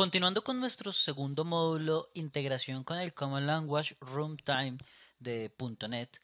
Continuando con nuestro segundo módulo, integración con el Common Language Runtime de .NET,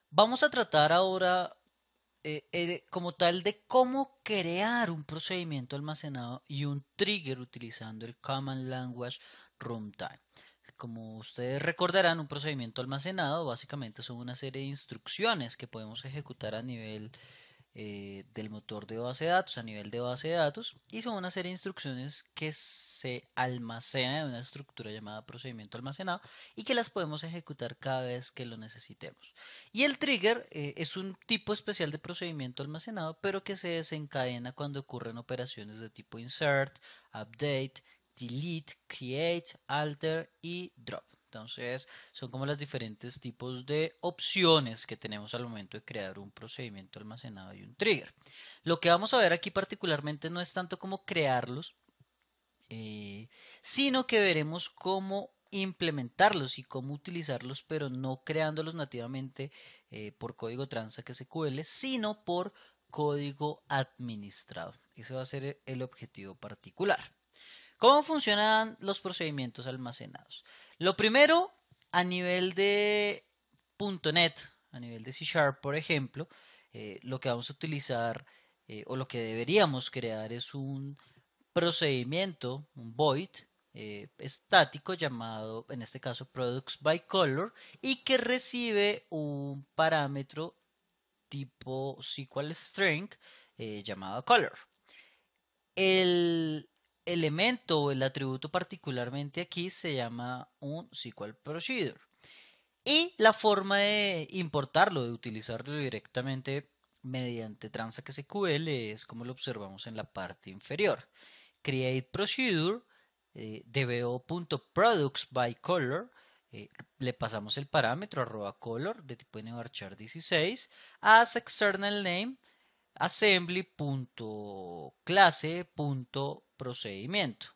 vamos a tratar ahora como tal de cómo crear un procedimiento almacenado y un trigger utilizando el Common Language Runtime. Como ustedes recordarán, un procedimiento almacenado básicamente son una serie de instrucciones que podemos ejecutar a nivel del motor de base de datos, a nivel de base de datos, y son una serie de instrucciones que se almacenan en una estructura llamada procedimiento almacenado y que las podemos ejecutar cada vez que lo necesitemos. Y el trigger es un tipo especial de procedimiento almacenado, pero que se desencadena cuando ocurren operaciones de tipo insert, update, delete, create, alter y drop. Entonces, son como los diferentes tipos de opciones que tenemos al momento de crear un procedimiento almacenado y un trigger. Lo que vamos a ver aquí particularmente no es tanto como crearlos, eh, sino que veremos cómo implementarlos y cómo utilizarlos, pero no creándolos nativamente por código Transact SQL, sino por código administrado. Ese va a ser el objetivo particular. ¿Cómo funcionan los procedimientos almacenados? Lo primero, a nivel de .NET, a nivel de C Sharp, por ejemplo, lo que vamos a utilizar o lo que deberíamos crear es un procedimiento, un void estático llamado, en este caso, products by color, y que recibe un parámetro tipo SQL string llamado color. El elemento o el atributo particularmente aquí se llama un SQL Procedure. Y la forma de importarlo, de utilizarlo directamente mediante Transact SQL es como lo observamos en la parte inferior. Create Procedure, dbo.products by color, le pasamos el parámetro @color de tipo nvarchar 16 as external name assembly.clase.procedimiento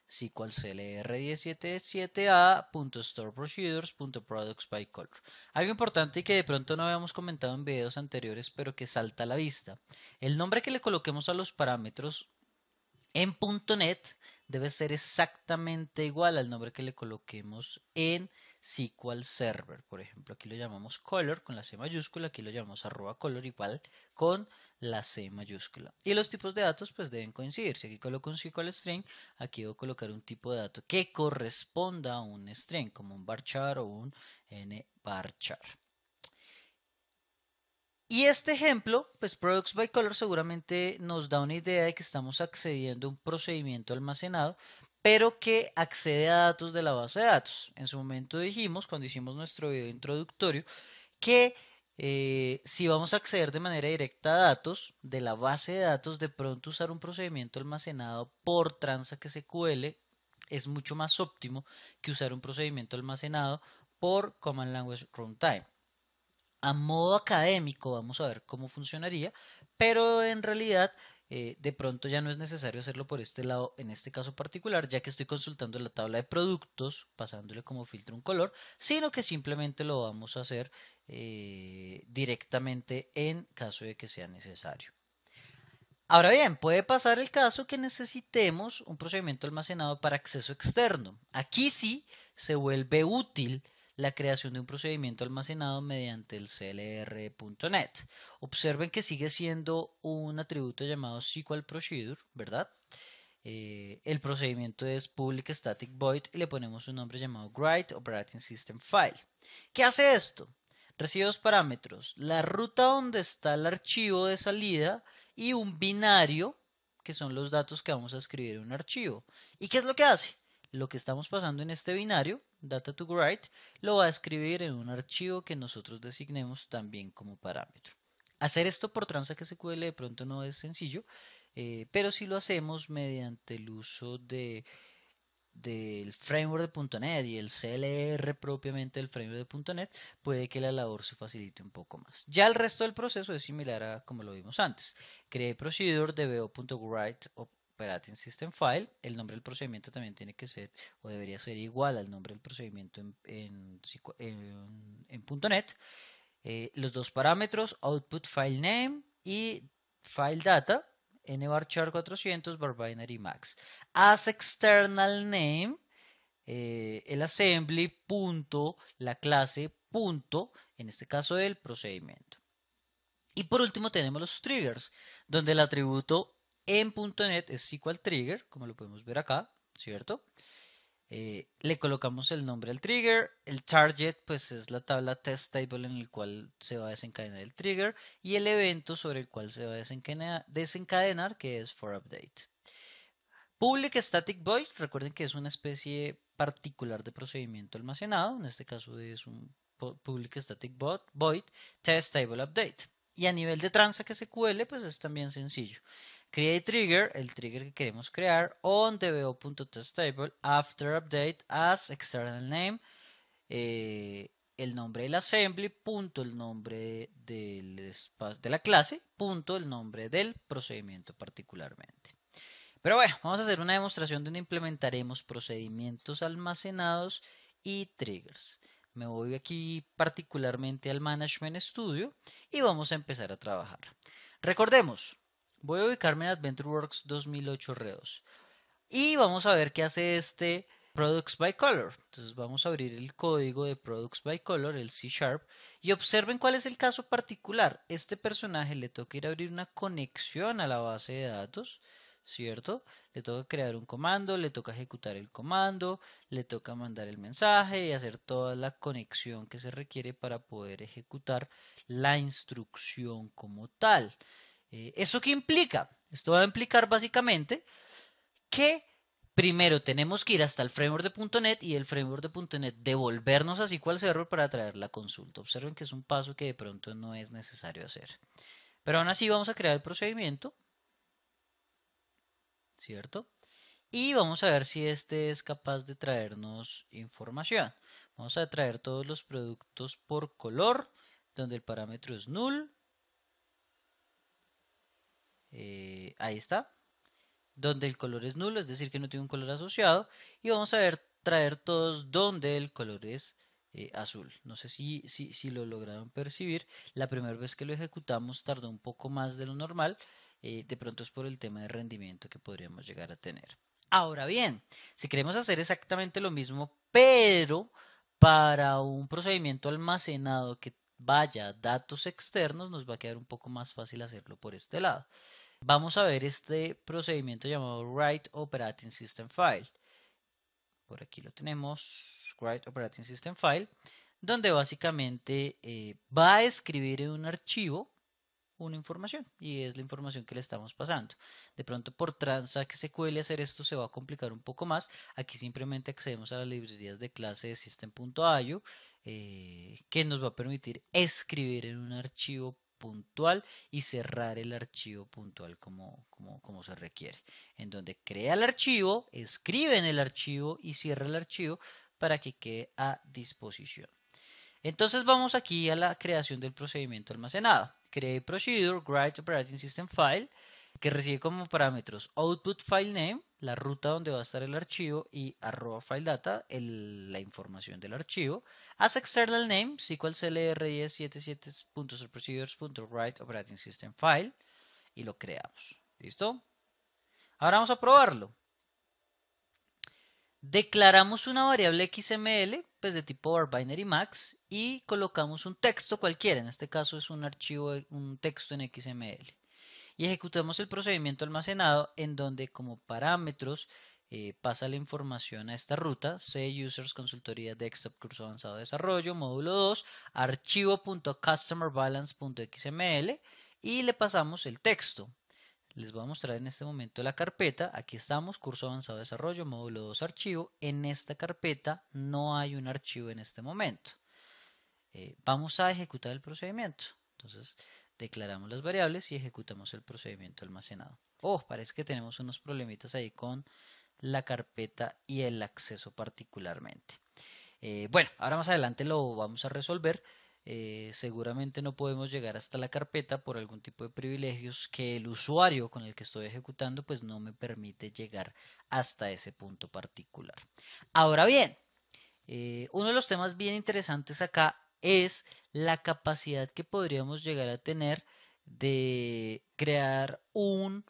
SQL CLR 177a.storeprocedures.products by color. Algo importante y que de pronto no habíamos comentado en videos anteriores, pero que salta a la vista. El nombre que le coloquemos a los parámetros en .NET debe ser exactamente igual al nombre que le coloquemos en SQL Server. Por ejemplo, aquí lo llamamos color con la C mayúscula, aquí lo llamamos @color igual con la C mayúscula. Y los tipos de datos pues deben coincidir. Si aquí coloco un SQL string, aquí debo colocar un tipo de dato que corresponda a un string, como un varchar o un nvarchar. Y este ejemplo, pues Products by Color seguramente nos da una idea de que estamos accediendo a un procedimiento almacenado, pero que accede a datos de la base de datos. En su momento dijimos, cuando hicimos nuestro video introductorio, que si vamos a acceder de manera directa a datos de la base de datos, de pronto usar un procedimiento almacenado por Transact SQL es mucho más óptimo que usar un procedimiento almacenado por Command Language Runtime. A modo académico vamos a ver cómo funcionaría, pero en realidad de pronto ya no es necesario hacerlo por este lado, en este caso particular, ya que estoy consultando la tabla de productos, pasándole como filtro un color, sino que simplemente lo vamos a hacer directamente en caso de que sea necesario. Ahora bien, puede pasar el caso que necesitemos un procedimiento almacenado para acceso externo. Aquí sí se vuelve útil la creación de un procedimiento almacenado mediante el CLR.NET. Observen que sigue siendo un atributo llamado SQL Procedure, ¿verdad? El procedimiento es public static void y le ponemos un nombre llamado write operating system file. ¿Qué hace esto? Recibe dos parámetros, la ruta donde está el archivo de salida y un binario, que son los datos que vamos a escribir en un archivo. ¿Y qué es lo que hace? Lo que estamos pasando en este binario, data to write, lo va a escribir en un archivo que nosotros designemos también como parámetro. Hacer esto por Transact SQL de pronto no es sencillo, pero si lo hacemos mediante el uso del framework de .NET y el CLR propiamente del framework de .NET, puede que la labor se facilite un poco más. Ya el resto del proceso es similar a como lo vimos antes. Create procedure dbo.write operating system file. El nombre del procedimiento también tiene que ser o debería ser igual al nombre del procedimiento en .NET. Los dos parámetros output file name y file data nvarchar 400 var binary max. As external name, el assembly punto, la clase punto, en este caso el procedimiento. Y por último tenemos los triggers, donde el atributo en .NET es equal trigger, como lo podemos ver acá, ¿cierto? Le colocamos el nombre al trigger, el target pues es la tabla test table en el cual se va a desencadenar el trigger y el evento sobre el cual se va a desencadenar que es for update. Public static void, recuerden que es una especie particular de procedimiento almacenado, en este caso es un public static void test table update. Y a nivel de transa que SQL pues es también sencillo. Create trigger, el trigger que queremos crear, on dbo.testTable after update as external name, el nombre del assembly, punto el nombre de la clase, punto el nombre del procedimiento particularmente. Pero bueno, vamos a hacer una demostración donde implementaremos procedimientos almacenados y triggers. Me voy aquí particularmente al Management Studio y vamos a empezar a trabajar. Recordemos, voy a ubicarme en AdventureWorks 2008 R2 y vamos a ver qué hace este Products by Color. Entonces vamos a abrir el código de Products by Color, el C#, y observen cuál es el caso particular. Este personaje le toca ir a abrir una conexión a la base de datos, ¿cierto? Le toca crear un comando, le toca ejecutar el comando, le toca mandar el mensaje y hacer toda la conexión que se requiere para poder ejecutar la instrucción como tal. ¿Eso qué implica? Esto va a implicar básicamente que primero tenemos que ir hasta el framework de .NET y el framework de .NET devolvernos a SQL Server para traer la consulta. Observen que es un paso que de pronto no es necesario hacer. Pero aún así vamos a crear el procedimiento, ¿cierto? Y vamos a ver si este es capaz de traernos información. Vamos a traer todos los productos por color, donde el parámetro es null. Ahí está. Donde el color es nulo, es decir que no tiene un color asociado. Y vamos a ver traer todos donde el color es azul. No sé si lo lograron percibir. La primera vez que lo ejecutamos tardó un poco más de lo normal. De pronto es por el tema de rendimiento que podríamos llegar a tener. Ahora bien, si queremos hacer exactamente lo mismo, pero para un procedimiento almacenado que vaya a datos externos, nos va a quedar un poco más fácil hacerlo por este lado. Vamos a ver este procedimiento llamado Write Operating System File. Por aquí lo tenemos, Write Operating System File, donde básicamente va a escribir en un archivo una información y es la información que le estamos pasando. De pronto por transa que SQL hacer esto se va a complicar un poco más. Aquí simplemente accedemos a las librerías de clase de system.io que nos va a permitir escribir en un archivo puntual y cerrar el archivo puntual como se requiere, en donde crea el archivo, escribe en el archivo y cierra el archivo para que quede a disposición. Entonces vamos aquí a la creación del procedimiento almacenado. Create procedure, write operating system file, que recibe como parámetros output file name, la ruta donde va a estar el archivo, y @file data, la información del archivo. As external name, SQL clr1077.procedures.write operating system file, y lo creamos. ¿Listo? Ahora vamos a probarlo. Declaramos una variable XML, pues de tipo var binary max, y colocamos un texto cualquiera, en este caso es un archivo, un texto en XML. Y ejecutamos el procedimiento almacenado en donde como parámetros pasa la información a esta ruta, C users consultoría desktop curso avanzado de desarrollo, módulo 2, archivo.customerbalance.xml y le pasamos el texto. Les voy a mostrar en este momento la carpeta. Aquí estamos, curso avanzado de desarrollo, módulo 2, archivo. En esta carpeta no hay un archivo en este momento. Vamos a ejecutar el procedimiento. Entonces, declaramos las variables y ejecutamos el procedimiento almacenado. Parece que tenemos unos problemitas ahí con la carpeta y el acceso particularmente. Bueno, ahora más adelante lo vamos a resolver. Seguramente no podemos llegar hasta la carpeta por algún tipo de privilegios que el usuario con el que estoy ejecutando pues no me permite llegar hasta ese punto particular. Ahora bien, uno de los temas bien interesantes acá es la capacidad que podríamos llegar a tener de crear un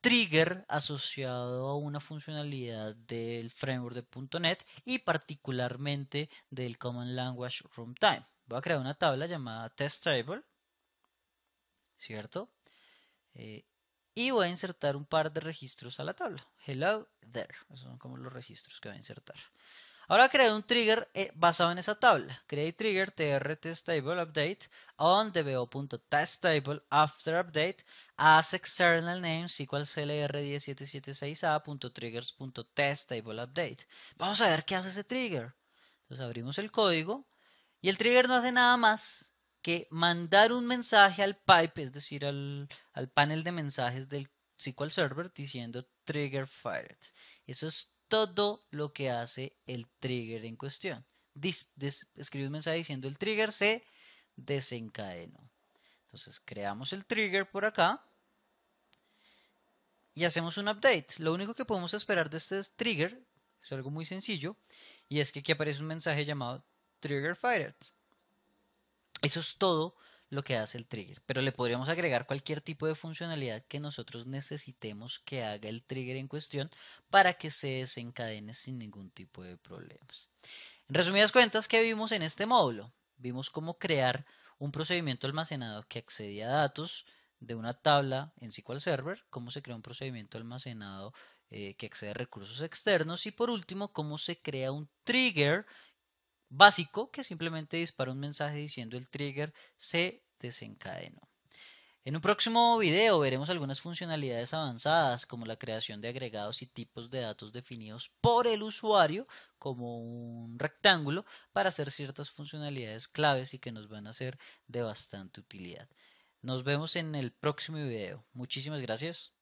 trigger asociado a una funcionalidad del framework de .NET y particularmente del Common Language Runtime. Voy a crear una tabla llamada testTable, ¿cierto? Y voy a insertar un par de registros a la tabla. Hello there. Esos son como los registros que voy a insertar. Ahora crear un trigger basado en esa tabla. Create trigger tr testTable update on dbo.testTable after update as external name SQL CLR 10776a.triggers.testTable update. Vamos a ver qué hace ese trigger. Entonces abrimos el código y el trigger no hace nada más que mandar un mensaje al pipe, es decir, al panel de mensajes del SQL Server diciendo trigger fired. Eso es todo lo que hace el trigger en cuestión. Escribe un mensaje diciendo el trigger se desencadenó. Entonces creamos el trigger por acá y hacemos un update. Lo único que podemos esperar de este trigger es algo muy sencillo y es que aquí aparece un mensaje llamado trigger fired. Eso es todo lo que hace el trigger, pero le podríamos agregar cualquier tipo de funcionalidad que nosotros necesitemos que haga el trigger en cuestión para que se desencadene sin ningún tipo de problemas. En resumidas cuentas, ¿qué vimos en este módulo? Vimos cómo crear un procedimiento almacenado que accedía a datos de una tabla en SQL Server, cómo se crea un procedimiento almacenado que accede a recursos externos y por último, cómo se crea un trigger básico que simplemente dispara un mensaje diciendo el trigger se desencadenó. En un próximo video veremos algunas funcionalidades avanzadas como la creación de agregados y tipos de datos definidos por el usuario como un rectángulo para hacer ciertas funcionalidades claves y que nos van a ser de bastante utilidad. Nos vemos en el próximo video. Muchísimas gracias.